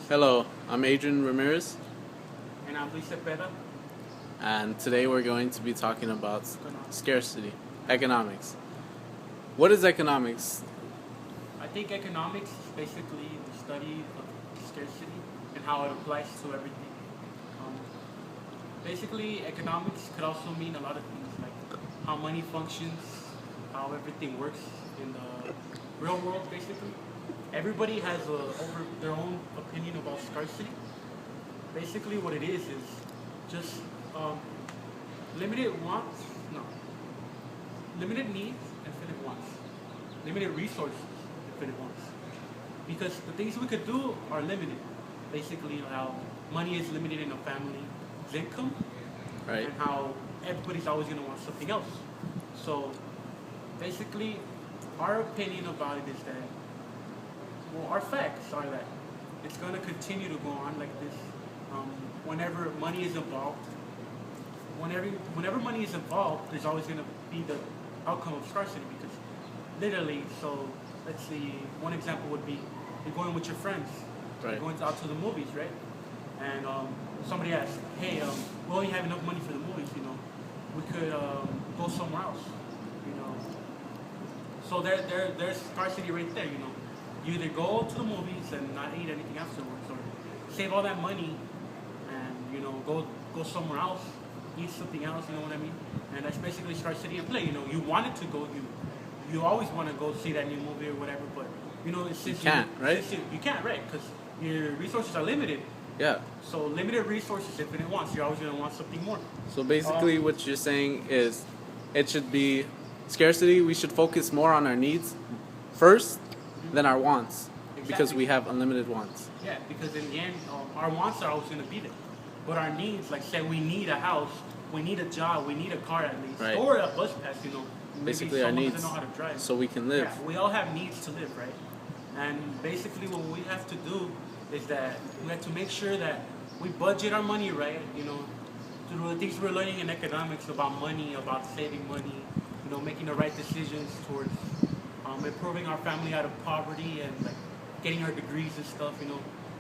Hello, I'm Adrian Ramirez, And I'm Zepeda. and today we're going to be talking about scarcity, economics. What is economics? I think economics is basically the study of scarcity and how it applies to everything. Um, Basically, economics could also mean a lot of things like how money functions, how everything works in the real world. Basically, everybody has over their own opinion about scarcity. Basically, what it is just um, limited wants, no, limited needs, infinite wants, limited resources, infinite wants. Because the things we could do are limited. Basically, how money is limited in a family's income, Right. and how everybody's always going to want something else. So, basically, our opinion about it is that, well, our facts are that it's going to continue to go on like this. Whenever money is involved, whenever money is involved, there's always going to be the outcome of scarcity because literally, so let's see, one example would be you're going with your friends, Right. you're going out to the movies, right? And somebody asks, hey, we only have enough money for the movies, we could go somewhere else, you know. So there's scarcity right there, You either go to the movies and not eat anything afterwards, or save all that money and go somewhere else, eat something else. You know what I mean? And that's basically scarcity in play. You wanted to go, you always want to go see that new movie or whatever, but it's You can't, right? You can't, right? Because your resources are limited. Yeah. So limited resources, infinite wants. You're always going to want something more. So basically, what you're saying is it should be scarcity. We should focus more on our needs first than our wants because we have unlimited wants. Yeah, because in the end, our wants are always going to be there. But our needs, like say we need a house, we need a job, we need a car at least, Right. or a bus pass, Maybe Basically, our someone needs doesn't know how to drive. so we can live. Yeah, we all have needs to live, right? And basically what we have to do is that we have to make sure that we budget our money right, through the things we're learning in economics about money, about saving money, making the right decisions towards improving our family out of poverty and like getting our degrees and stuff,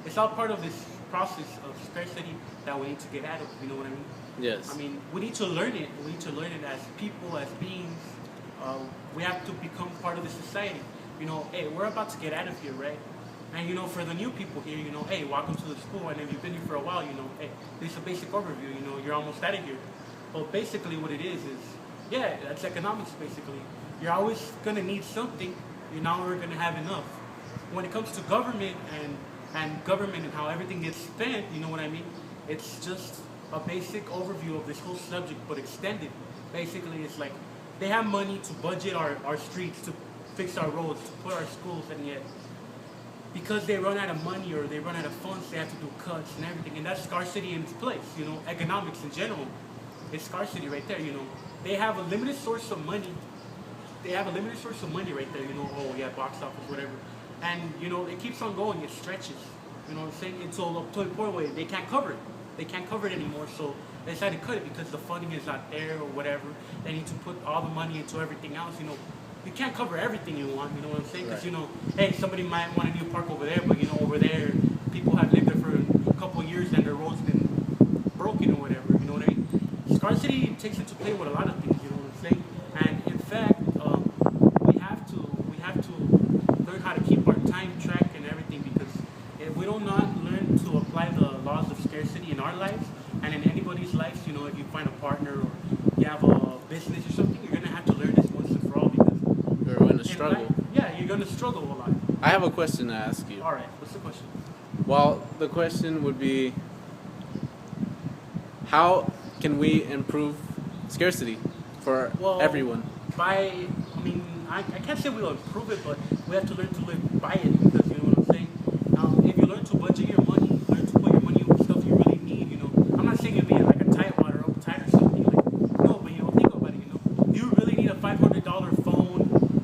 It's all part of this process of scarcity that we need to get out of, you know what I mean? Yes. I mean, we need to learn it. We need to learn it as people, as beings. We have to become part of the society. Hey, we're about to get out of here, right? And for the new people here, hey, welcome to the school. And if you've been here for a while, hey, this is a basic overview. You're almost out of here. But basically, what it is, yeah, that's economics. Basically, you're always gonna need something. You're never gonna have enough. When it comes to government and government and how everything gets spent, you know what I mean? It's just a basic overview of this whole subject, but extended. Basically, it's like they have money to budget our streets, to fix our roads, to put our schools, and yet because they run out of money or they run out of funds, they have to do cuts and everything, and that's scarcity in its place. Economics in general, it's scarcity right there. They have a limited source of money. They have a limited source of money right there. Oh yeah, box office, whatever. And it keeps on going. It stretches. You know what I'm saying? Until to a point where they can't cover it. They can't cover it anymore. So they decide to cut it because the funding is not there or whatever. They need to put all the money into everything else. You can't cover everything you want. You know what I'm saying? Because Right. Hey, somebody might want a new park over there, but over there, people have lived there for a couple of years and their roads been broken or whatever. You know what I mean? Scarcity takes into play with a lot of things. You know what I'm saying? And in fact, we have to learn how to keep our time track and everything, because if we don't not learn to apply the laws of scarcity in our lives and in anybody's lives, if you find a partner or you have a business or something, you're gonna have to learn this once and for all, because We're going to in struggle. life, yeah, you're gonna struggle a lot. I have a question to ask you. All right, what's the question? Well, the question would be, how can we improve scarcity for everyone? I can't say we'll improve it, but we have to learn to live by it, because you know what I'm saying? If you learn to budget your money, learn to put your money on stuff you really need, I'm not saying it'd be like a Taiwan or uptight or something, like, no, but think about it, you really need a $500 phone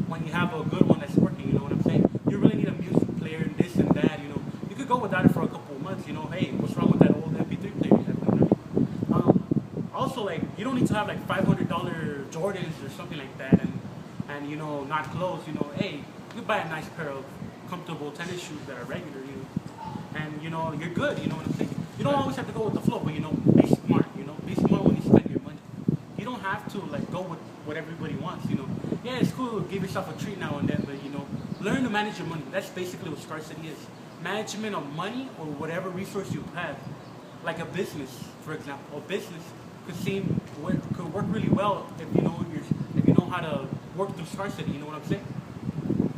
when you have a good one that's working, you know what I'm saying? You really need a music player and this and that, You could go without it for a couple of months, hey, what's wrong with that old MP3 player you have, you know what I mean? Also, like, you don't need to have like $500 Jordans or something like that, and not clothes, hey, you could buy a nice pair of comfortable tennis shoes that are regular, and you know you're good. You know what I'm saying? You don't always have to go with the flow, but you know, be smart. You know, be smart when you spend your money. You don't have to like go with what everybody wants. You know, yeah, it's cool. Give yourself a treat now and then, but you know, learn to manage your money. That's basically what scarcity is. Management of money or whatever resource you have, like a business, for example. A business could work really well if you know how to work through scarcity. You know what I'm saying?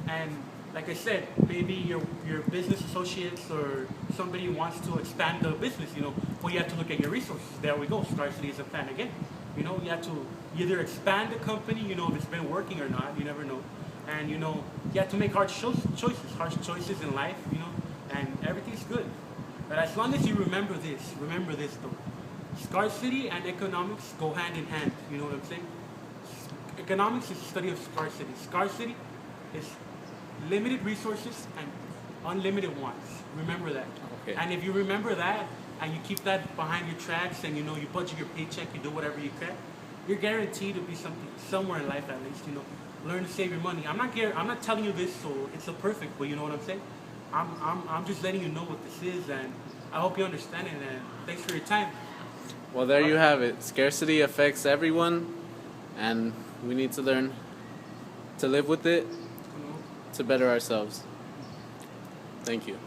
And like I said, maybe your business associates or somebody wants to expand the business. You know, well, you have to look at your resources. There we go. Scarcity is a plan again. You know, you have to either expand the company. You know, if it's been working or not. You never know. And you know, you have to make harsh choices in life. You know, and everything's good. But as long as you remember this though. Scarcity and economics go hand in hand. You know what I'm saying? Economics is the study of scarcity. Scarcity is limited resources and unlimited wants. Remember that. Okay. And if you remember that and you keep that behind your tracks and you know you budget your paycheck, you do whatever you can, you're guaranteed to be somewhere in life at least. You know, learn to save your money. I'm not telling you this so it's a perfect, but you know what I'm saying? I'm just letting you know what this is, and I hope you understand it. And thanks for your time. Well, there you have it. Scarcity affects everyone, and we need to learn to live with it to better ourselves. Thank you.